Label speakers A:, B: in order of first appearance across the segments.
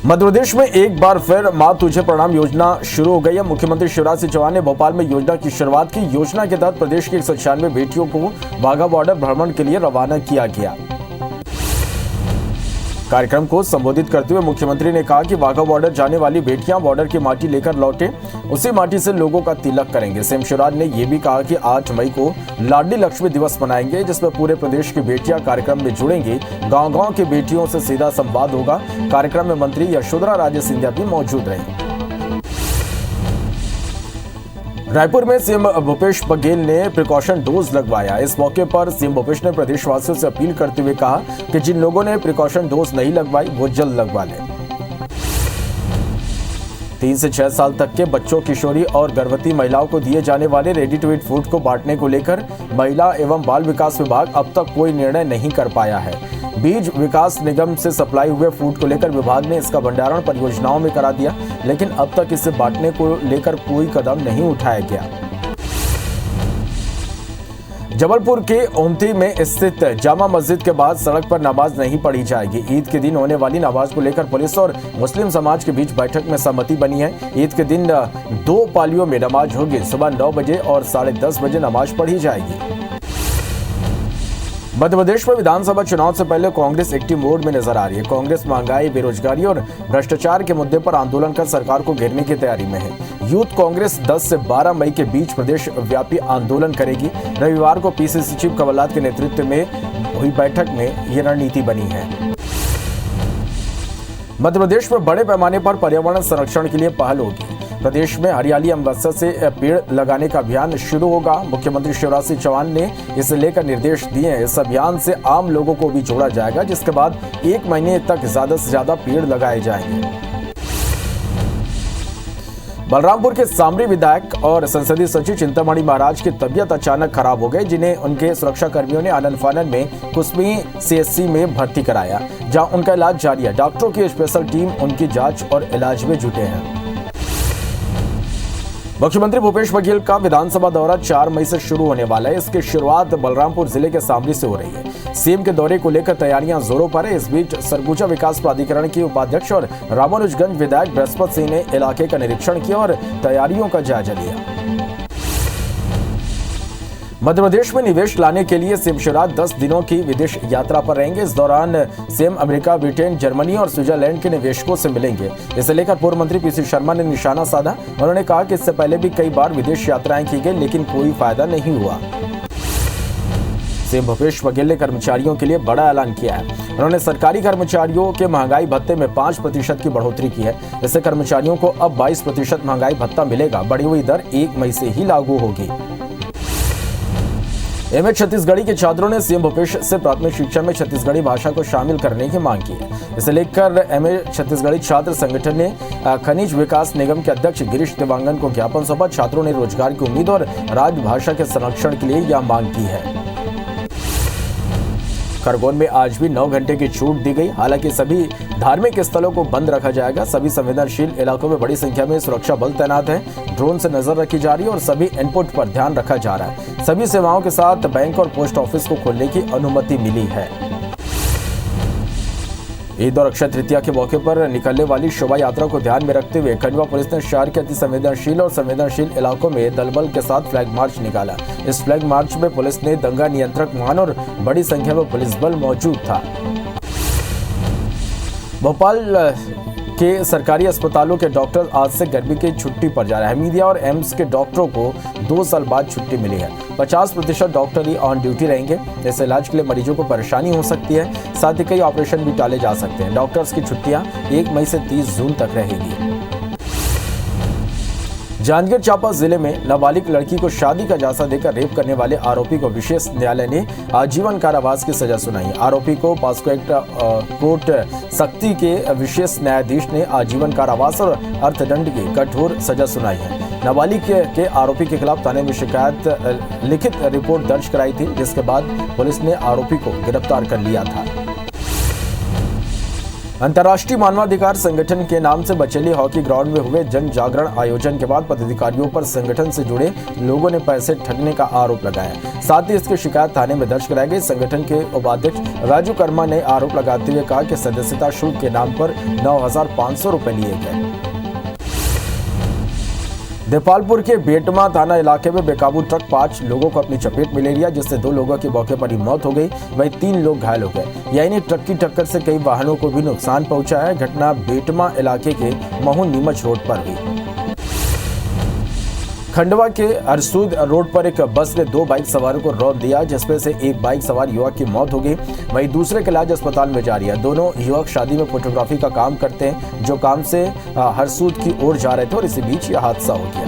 A: मध्य प्रदेश में एक बार फिर मां तुझे प्रणाम योजना शुरू हो गई है। मुख्यमंत्री शिवराज सिंह चौहान ने भोपाल में योजना की शुरुआत की। योजना के तहत प्रदेश की 196 बेटियों को वाघा बॉर्डर भ्रमण के लिए रवाना किया गया। कार्यक्रम को संबोधित करते हुए मुख्यमंत्री ने कहा कि वाघा बॉर्डर जाने वाली बेटियां बॉर्डर की माटी लेकर लौटे, उसी माटी से लोगों का तिलक करेंगे। सीएम शिवराज ने यह भी कहा कि 8 मई को लाडली लक्ष्मी दिवस मनाएंगे, जिसमें पूरे प्रदेश की बेटियां कार्यक्रम में जुड़ेंगी। गांव-गांव की बेटियों से सीधा संवाद होगा। कार्यक्रम में मंत्री यशोधरा राजे सिंधिया भी मौजूद रही। रायपुर में सीएम भूपेश बघेल ने प्रिकॉशन डोज लगवाया। इस मौके पर सीएम भूपेश ने प्रदेशवासियों से अपील करते हुए कहा कि जिन लोगों ने प्रिकॉशन डोज नहीं लगवाई वो जल्द लगवा लें। 3 से 6 साल तक के बच्चों, किशोरी और गर्भवती महिलाओं को दिए जाने वाले रेडी टू ईट फूड को बांटने को लेकर महिला एवं बाल विकास विभाग अब तक कोई निर्णय नहीं कर पाया है। बीज विकास निगम से सप्लाई हुए फूड को लेकर विभाग ने इसका भंडारण परियोजनाओं में करा दिया, लेकिन अब तक इसे बांटने को लेकर कोई कदम नहीं उठाया गया। जबलपुर के ओमती में स्थित जामा मस्जिद के बाद सड़क पर नमाज नहीं पढ़ी जाएगी। ईद के दिन होने वाली नमाज को लेकर पुलिस और मुस्लिम समाज के बीच बैठक में सहमति बनी है। ईद के दिन 2 पालियों में नमाज होगी। सुबह 9 बजे और 10:30 बजे नमाज पढ़ी जाएगी। मध्य प्रदेश में विधानसभा चुनाव से पहले कांग्रेस एक्टिव मोड में नजर आ रही है। कांग्रेस महंगाई, बेरोजगारी और भ्रष्टाचार के मुद्दे पर आंदोलन कर सरकार को घेरने की तैयारी में है। यूथ कांग्रेस 10 से 12 मई के बीच प्रदेश व्यापी आंदोलन करेगी। रविवार को पीसीसी चीफ कमलनाथ के नेतृत्व में हुई बैठक में यह रणनीति बनी है। मध्य प्रदेश में बड़े पैमाने पर पर्यावरण संरक्षण के लिए पहल होगी। प्रदेश में हरियाली अमावस्या से पेड़ लगाने का अभियान शुरू होगा। मुख्यमंत्री शिवराज सिंह चौहान ने इसे लेकर निर्देश दिए हैं। इस अभियान से आम लोगों को भी जोड़ा जाएगा, जिसके बाद 1 महीने तक ज्यादा से ज्यादा पेड़ लगाए जाएंगे। बलरामपुर के सामरी विधायक और संसदीय सचिव चिंतामणि महाराज की तबीयत अचानक खराब हो गई, जिन्हें उनके सुरक्षा कर्मियों ने आनन फानन में कुसमी सीएचसी में भर्ती कराया, जहां उनका इलाज जारी है। डॉक्टरों की स्पेशल टीम उनकी जांच और इलाज में जुटे हैं। मुख्यमंत्री भूपेश बघेल का विधानसभा दौरा 4 मई से शुरू होने वाला है। इसकी शुरुआत बलरामपुर जिले के सामरी से हो रही है। सीएम के दौरे को लेकर तैयारियां जोरों पर है। इस बीच सरगुजा विकास प्राधिकरण के उपाध्यक्ष और रामानुजगंज विधायक बृहस्पति सिंह ने इलाके का निरीक्षण किया और तैयारियों का जायजा लिया। मध्य प्रदेश में निवेश लाने के लिए सीएम शिवराज 10 दिनों की विदेश यात्रा पर रहेंगे। इस दौरान सीएम अमेरिका, ब्रिटेन, जर्मनी और स्विट्जरलैंड के निवेशकों से मिलेंगे। इसे लेकर पूर्व मंत्री पीसी शर्मा ने निशाना साधा। उन्होंने कहा कि इससे पहले भी कई बार विदेश यात्राएं की गई, लेकिन कोई फायदा नहीं हुआ। सीएम भूपेश बघेल ने कर्मचारियों के लिए बड़ा ऐलान किया है। उन्होंने सरकारी कर्मचारियों के महंगाई भत्ते में 5% की बढ़ोतरी की है। इससे कर्मचारियों को अब 22% महंगाई भत्ता मिलेगा। बढ़ी हुई दर 1 मई से ही लागू होगी। एमए छत्तीसगढ़ी के छात्रों ने सीएम भूपेश से प्राथमिक शिक्षा में छत्तीसगढ़ी भाषा को शामिल करने की मांग की है। इसे लेकर एमए छत्तीसगढ़ी छात्र संगठन ने खनिज विकास निगम के अध्यक्ष गिरीश देवांगन को ज्ञापन सौंपा। छात्रों ने रोजगार की उम्मीद और राजभाषा के संरक्षण के लिए यह मांग की है। खरगोन में आज भी 9 घंटे की छूट दी गई। हालांकि सभी धार्मिक स्थलों को बंद रखा जाएगा। सभी संवेदनशील इलाकों में बड़ी संख्या में सुरक्षा बल तैनात है। ड्रोन से नजर रखी जा रही है और सभी इनपुट पर ध्यान रखा जा रहा है। सभी सेवाओं के साथ बैंक और पोस्ट ऑफिस को खोलने की अनुमति मिली है। ईद और अक्षय तृतीया के मौके पर निकलने वाली शोभा यात्रा को ध्यान में रखते हुए खंडवा पुलिस ने शहर के अति संवेदनशील और संवेदनशील इलाकों में दलबल के साथ फ्लैग मार्च निकाला। इस फ्लैग मार्च में पुलिस ने दंगा नियंत्रक वाहन और बड़ी संख्या में पुलिस बल मौजूद था। भोपाल के सरकारी अस्पतालों के डॉक्टर आज से गर्मी की छुट्टी पर जा रहे हैं। हमीदिया और एम्स के डॉक्टरों को 2 साल बाद छुट्टी मिली है। 50% डॉक्टर ही ऑन ड्यूटी रहेंगे। इस इलाज के लिए मरीजों को परेशानी हो सकती है। साथ ही कई ऑपरेशन भी टाले जा सकते हैं। डॉक्टर्स की छुट्टियां 1 मई से 30 जून तक रहेगी। जांजगीर चांपा जिले में नाबालिग लड़की को शादी का झांसा देकर रेप करने वाले आरोपी को विशेष न्यायालय ने आजीवन कारावास की सजा सुनाई। आरोपी को पॉस्को एक्ट कोर्ट सख्ती के विशेष न्यायाधीश ने आजीवन कारावास और अर्थदंड की कठोर सजा सुनाई है। नाबालिग के आरोपी के खिलाफ थाने में शिकायत लिखित रिपोर्ट दर्ज कराई थी, जिसके बाद पुलिस ने आरोपी को गिरफ्तार कर लिया था। अंतर्राष्ट्रीय मानवाधिकार संगठन के नाम से बचेली हॉकी ग्राउंड में हुए जन जागरण आयोजन के बाद पदाधिकारियों पर संगठन से जुड़े लोगों ने पैसे ठगने का आरोप लगाया। साथ ही इसकी शिकायत थाने में दर्ज कराई गई। संगठन के उपाध्यक्ष राजू कर्मा ने आरोप लगाते हुए कहा कि सदस्यता शुल्क के नाम पर 9,500 रुपए लिए गए। देपालपुर के बेटमा थाना इलाके में बेकाबू ट्रक 5 लोगों को अपनी चपेट में ले लिया, जिससे 2 लोगों की मौके पर ही मौत हो गई, वहीं 3 लोग घायल हो गए। यानी ट्रक की टक्कर से कई वाहनों को भी नुकसान पहुंचा है। घटना बेटमा इलाके के महू नीमच रोड पर हुई। खंडवा के अरसूद रोड पर एक बस ने 2 बाइक सवारों को रौंद दिया, जिसमें से एक बाइक सवार युवक की मौत हो गई, वहीं दूसरे का इलाज अस्पताल में जारी है। दोनों युवक शादी में फोटोग्राफी का काम करते हैं, जो काम से हरसूद की ओर जा रहे थे और इसी बीच यह हादसा हो गया।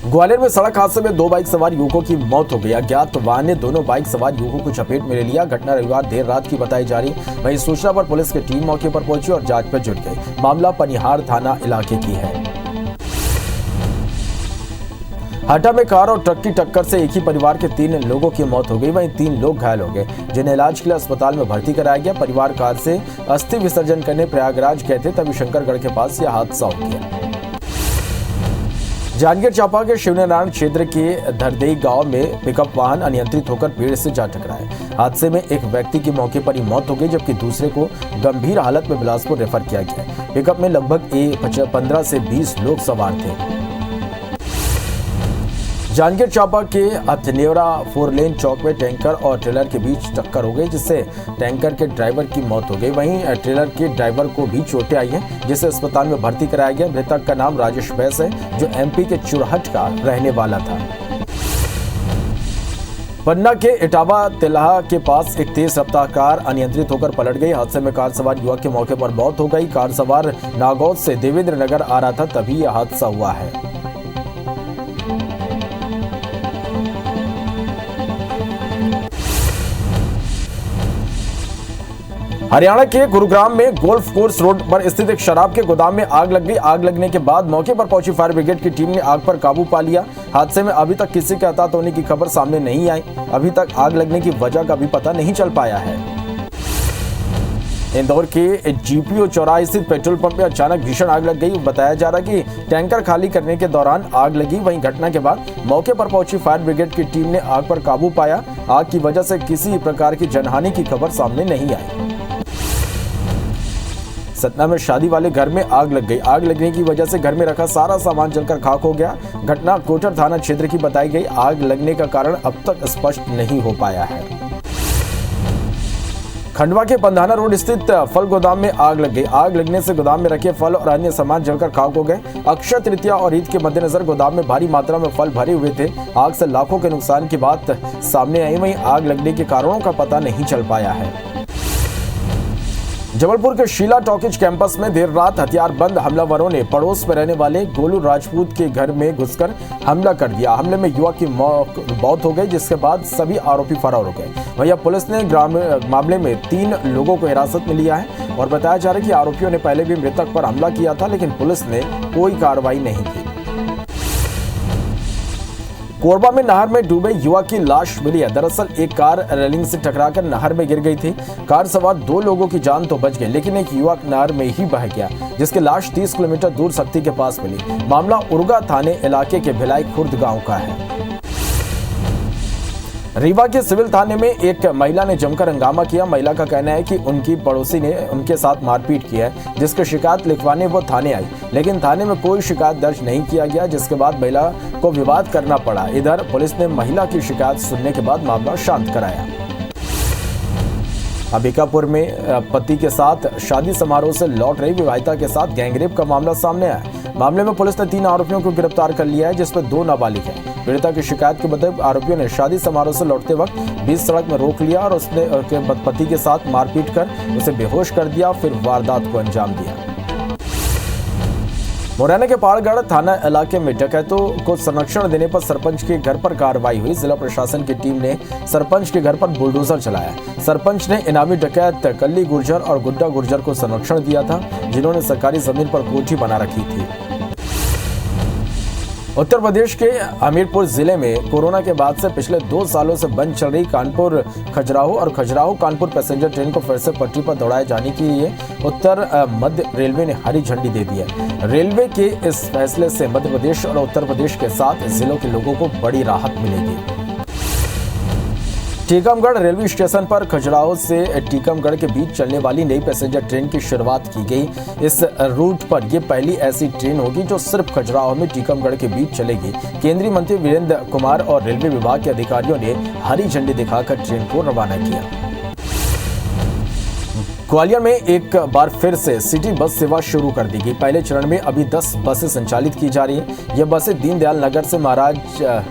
A: ग्वालियर में सड़क हादसे में 2 बाइक सवार युवकों की मौत हो गई। अज्ञात वाहन ने दोनों बाइक सवार युवकों को चपेट में ले लिया। घटना रविवार देर रात की बताई जा रही। वहीं सूचना पर पुलिस की टीम मौके पर पहुंची और जांच में जुट गई। मामला पनिहार थाना इलाके की है। हटा में कार और ट्रक की टक्कर से एक ही परिवार के 3 लोगों की मौत हो गई, वहीं 3 लोग घायल हो गए, जिन्हें इलाज के लिए अस्पताल में भर्ती कराया गया। परिवार कार से अस्थि विसर्जन करने प्रयागराज गए थे, तभी शंकरगढ़ के पास यह हादसा हो गया। जांजगीर चांपा के शिवनारायण क्षेत्र के धरदेई गांव में पिकअप वाहन अनियंत्रित होकर पेड़ से जा टकराया। हादसे में एक व्यक्ति की मौके पर ही मौत हो गई, जबकि दूसरे को गंभीर हालत में बिलासपुर रेफर किया गया। पिकअप में लगभग 15 से 20 लोग सवार थे। जांजगीर चांपा के हथनेवरा 4 लेन चौक में टैंकर और ट्रेलर के बीच टक्कर हो गई, जिससे टैंकर के ड्राइवर की मौत हो गई, वहीं ट्रेलर के ड्राइवर को भी चोटें आई हैं, जिसे अस्पताल में भर्ती कराया गया। मृतक का नाम राजेश बैस है, जो एमपी के चुरहट का रहने वाला था। पन्ना के इटावा तिलहा के पास एक तेज रफ्तार कार अनियंत्रित होकर पलट गई। हादसे में कार सवार युवक की मौके पर मौत हो गई। कार सवार नागौद से देवेंद्र नगर आ रहा था, तभी यह हादसा हुआ है। हरियाणा के गुरुग्राम में गोल्फ कोर्स रोड पर स्थित एक शराब के गोदाम में आग लग गई। आग लगने के बाद मौके पर पहुंची फायर ब्रिगेड की टीम ने आग पर काबू पा लिया। हादसे में अभी तक किसी के हताहत होने की खबर सामने नहीं आई। अभी तक आग लगने की वजह का भी पता नहीं चल पाया है। इंदौर के जीपीओ चौराहे स्थित पेट्रोल पंप में अचानक भीषण आग लग गई। बताया जा रहा है कि टैंकर खाली करने के दौरान आग लगी। वहीं घटना के बाद मौके पर पहुंची फायर ब्रिगेड की टीम ने आग पर काबू पाया। आग की वजह से किसी प्रकार की जनहानि की खबर सामने नहीं आई। सतना में शादी वाले घर में आग लग गई। आग लगने की वजह से घर में रखा सारा सामान जलकर खाक हो गया। घटना कोटर थाना क्षेत्र की बताई गई। आग लगने का कारण अब तक स्पष्ट नहीं हो पाया है। खंडवा के पंधाना रोड स्थित फल गोदाम में आग लग गई। आग लगने से गोदाम में रखे फल और अन्य सामान जलकर खाक हो गए। अक्षय तृतीया और ईद के मद्देनजर गोदाम में भारी मात्रा में फल भरे हुए थे। आग से लाखों के नुकसान की बात सामने आई। वहीं आग लगने के कारणों का पता नहीं चल पाया है। जबलपुर के शीला टॉकीज कैंपस में देर रात हथियारबंद हमलावरों ने पड़ोस में रहने वाले गोलू राजपूत के घर में घुसकर हमला कर दिया। हमले में युवक की मौत हो गई, जिसके बाद सभी आरोपी फरार हो गए। वहीं पुलिस ने मामले में 3 लोगों को हिरासत में लिया है और बताया जा रहा है कि आरोपियों ने पहले भी मृतक पर हमला किया था, लेकिन पुलिस ने कोई कार्रवाई नहीं की। कोरबा में नहर में डूबे युवक की लाश मिली है। दरअसल एक कार रेलिंग से टकराकर नहर में गिर गई थी। कार सवार 2 लोगों की जान तो बच गई, लेकिन एक युवक नहर में ही बह गया, जिसकी लाश 30 किलोमीटर दूर सक्ती के पास मिली। मामला उर्गा थाने इलाके के भिलाई खुर्द गांव का है। रीवा के सिविल थाने में एक महिला ने जमकर हंगामा किया। महिला का कहना है कि उनकी पड़ोसी ने उनके साथ मारपीट की है, जिसकी शिकायत लिखवाने वो थाने आई, लेकिन थाने में कोई शिकायत दर्ज नहीं किया गया, जिसके बाद महिला को विवाद करना पड़ा। इधर पुलिस ने महिला की शिकायत सुनने के बाद मामला शांत कराया। अंबिकापुर में पति के साथ शादी समारोह से लौट रही विवाहिता के साथ गैंगरेप का मामला सामने आया। मामले में पुलिस ने 3 आरोपियों को गिरफ्तार कर लिया है, जिसमें 2 नाबालिग हैं। पीड़िता की शिकायत के मुताबिक आरोपियों ने शादी समारोह से लौटते वक्त बीच सड़क में रोक लिया और उसने पति के साथ मारपीट कर उसे बेहोश कर दिया, फिर वारदात को अंजाम दिया। मुरैना के पहाड़गढ़ थाना इलाके में डकैतों को संरक्षण देने पर सरपंच के घर पर कार्रवाई हुई। जिला प्रशासन की टीम ने सरपंच के घर पर बुलडोजर चलाया। सरपंच ने इनामी डकैत कल्ली गुर्जर और गुड्डा गुर्जर को संरक्षण दिया था, जिन्होंने सरकारी जमीन पर कोठी बना रखी थी। उत्तर प्रदेश के हमीरपुर जिले में कोरोना के बाद से पिछले 2 सालों से बंद चल रही कानपुर खजुराहो और खजुराहो कानपुर पैसेंजर ट्रेन को फिर से पटरी पर दौड़ाए जाने के लिए उत्तर मध्य रेलवे ने हरी झंडी दे दी है। रेलवे के इस फैसले से मध्य प्रदेश और उत्तर प्रदेश के 7 जिलों के लोगों को बड़ी राहत मिलेगी। टीकमगढ़ रेलवे स्टेशन पर खजुराहो से टीकमगढ़ के बीच चलने वाली नई पैसेंजर ट्रेन की शुरुआत की गई। इस रूट पर यह पहली ऐसी ट्रेन होगी जो सिर्फ खजुराहो में टीकमगढ़ के बीच चलेगी। केंद्रीय मंत्री वीरेंद्र कुमार और रेलवे विभाग के अधिकारियों ने हरी झंडी दिखाकर ट्रेन को रवाना किया। ग्वालियर में एक बार फिर से सिटी बस सेवा शुरू कर दी गई। पहले चरण में अभी 10 बसें संचालित की जा रही हैं। यह बसें दीनदयाल नगर से महाराज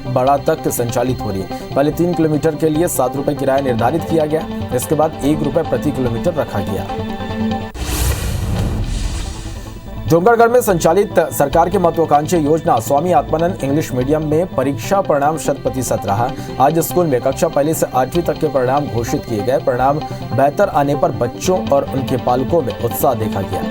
A: बड़ा तक संचालित हो रही है। पहले 3 किलोमीटर के लिए 7 रुपए किराया निर्धारित किया गया। इसके बाद 1 रुपए प्रति किलोमीटर रखा गया। डोंगरगढ़ में संचालित सरकार की महत्वाकांक्षी योजना स्वामी आत्मानंद इंग्लिश मीडियम में परीक्षा परिणाम 100% रहा। आज स्कूल में कक्षा 1 से 8वीं तक के परिणाम घोषित किए गए। परिणाम बेहतर आने पर बच्चों और उनके पालकों में उत्साह देखा गया।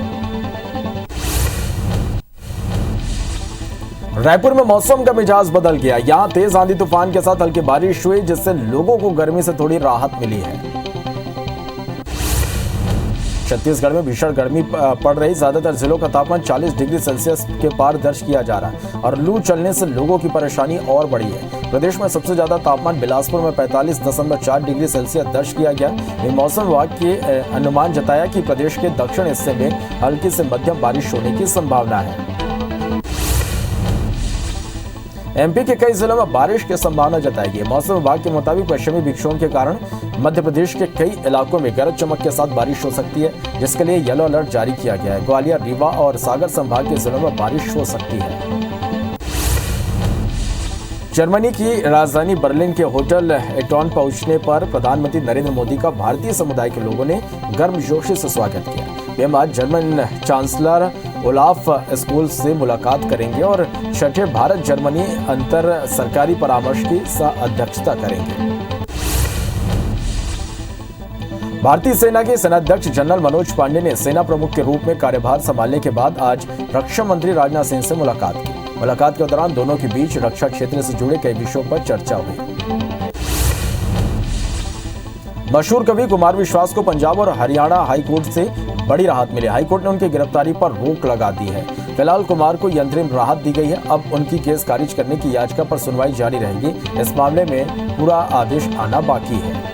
A: रायपुर में मौसम का मिजाज बदल गया। यहां तेज आंधी तूफान के साथ हल्की बारिश हुई, जिससे लोगों को गर्मी से थोड़ी राहत मिली है। छत्तीसगढ़ में भीषण गर्मी पड़ रही। ज्यादातर जिलों का तापमान 40 डिग्री सेल्सियस के पार दर्ज किया जा रहा है और लू चलने से लोगों की परेशानी और बढ़ी है। प्रदेश में सबसे ज्यादा तापमान बिलासपुर में 45.4 डिग्री सेल्सियस दर्ज किया गया। मौसम विभाग के अनुमान जताया कि प्रदेश के दक्षिण हिस्से में हल्की से मध्यम बारिश होने की संभावना है। एमपी के कई जिलों में बारिश की संभावना जताई गई। मौसम विभाग के मुताबिक पश्चिमी विक्षोभ के कारण मध्य प्रदेश के कई इलाकों में गरज चमक के साथ बारिश हो सकती है, जिसके लिए येलो अलर्ट जारी किया गया है। ग्वालियर, रीवा और सागर संभाग के जिलों में बारिश हो सकती है। जर्मनी की राजधानी बर्लिन के होटल एटॉन पहुंचने पर प्रधानमंत्री नरेंद्र मोदी का भारतीय समुदाय के लोगों ने गर्मजोशी से स्वागत किया। वे आज जर्मन चांसलर ओलाफ स्कॉल्ज से मुलाकात करेंगे और 6ठे भारत जर्मनी अंतर सरकारी परामर्श की अध्यक्षता करेंगे। भारतीय सेना के सेनाध्यक्ष जनरल मनोज पांडे ने सेना प्रमुख के रूप में कार्यभार संभालने के बाद आज रक्षा मंत्री राजनाथ सिंह से मुलाकात की। मुलाकात के दौरान दोनों के बीच रक्षा क्षेत्र से जुड़े कई विषयों पर चर्चा हुई। मशहूर कवि कुमार विश्वास को पंजाब और हरियाणा हाई कोर्ट से बड़ी राहत मिली। हाई कोर्ट ने उनकी गिरफ्तारी पर रोक लगा दी है। फिलहाल कुमार को अंतरिम राहत दी गई है। अब उनकी केस खारिज करने की याचिका पर सुनवाई जारी रहेगी। इस मामले में पूरा आदेश आना बाकी है।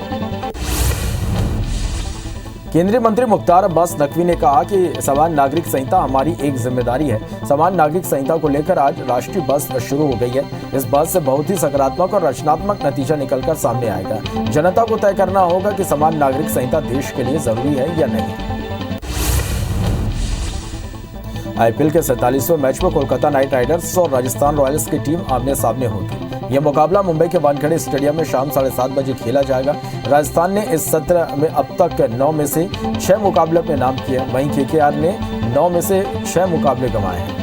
A: केंद्रीय मंत्री मुख्तार अब्बास नकवी ने कहा कि समान नागरिक संहिता हमारी एक जिम्मेदारी है। समान नागरिक संहिता को लेकर आज राष्ट्रीय बस शुरू हो गई है। इस बस से बहुत ही सकारात्मक और रचनात्मक नतीजा निकलकर सामने आएगा। जनता को तय करना होगा कि समान नागरिक संहिता देश के लिए जरूरी है या नहीं। आईपीएल के 47वें मैच में कोलकाता नाइट राइडर्स और राजस्थान रॉयल्स की टीम आमने सामने होगी। यह मुकाबला मुंबई के वानखेड़े स्टेडियम में शाम 7:30 बजे खेला जाएगा। राजस्थान ने इस सत्र में अब तक 9 में से 6 मुकाबले अपने नाम किए। वहीं केकेआर ने 9 में से 6 मुकाबले गंवाए हैं।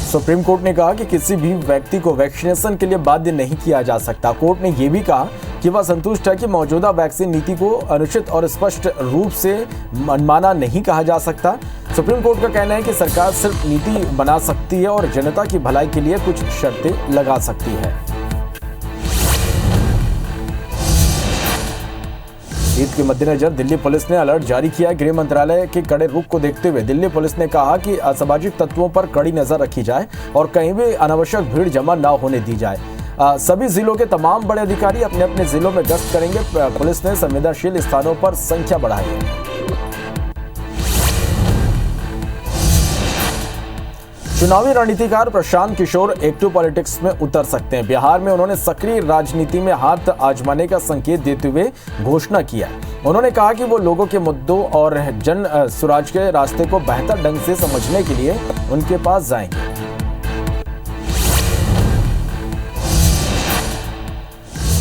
A: सुप्रीम कोर्ट ने कहा कि किसी भी व्यक्ति को वैक्सीनेशन के लिए बाध्य नहीं किया जा सकता। कोर्ट ने यह भी कहा कि वह संतुष्ट है कि मौजूदा वैक्सीन नीति को अनुचित और स्पष्ट रूप से मनमाना नहीं कहा जा सकता। सुप्रीम कोर्ट का कहना है कि सरकार सिर्फ नीति बना सकती है और जनता की भलाई के लिए कुछ शर्तें लगा सकती है। ईद के मद्देनजर दिल्ली पुलिस ने अलर्ट जारी किया। गृह मंत्रालय के कड़े रुख को देखते हुए दिल्ली पुलिस ने कहा कि असामाजिक तत्वों पर कड़ी नजर रखी जाए और कहीं भी अनावश्यक भीड़ जमा न होने दी जाए। सभी जिलों के तमाम बड़े अधिकारी अपने अपने जिलों में गश्त करेंगे। पुलिस ने संवेदनशील स्थानों पर संख्या बढ़ाई है। चुनावी रणनीतिकार प्रशांत किशोर एक्टिव पॉलिटिक्स में उतर सकते हैं। बिहार में उन्होंने सक्रिय राजनीति में हाथ आजमाने का संकेत देते हुए घोषणा किया। उन्होंने कहा कि वो लोगों के मुद्दों और जन स्वराज के रास्ते को बेहतर ढंग से समझने के लिए उनके पास जाएंगे।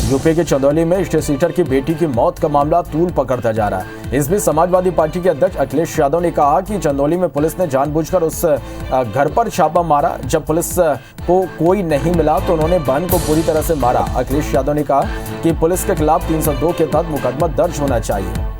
A: यूपी के चंदौली में स्टेट सीटर की बेटी की मौत का मामला तूल पकड़ता जा रहा है। इस बीच समाजवादी पार्टी के अध्यक्ष अखिलेश यादव ने कहा कि चंदौली में पुलिस ने जानबूझकर उस घर पर छापा मारा। जब पुलिस को कोई नहीं मिला तो उन्होंने बहन को पूरी तरह से मारा। अखिलेश यादव ने कहा कि पुलिस के खिलाफ 302 के तहत मुकदमा दर्ज होना चाहिए।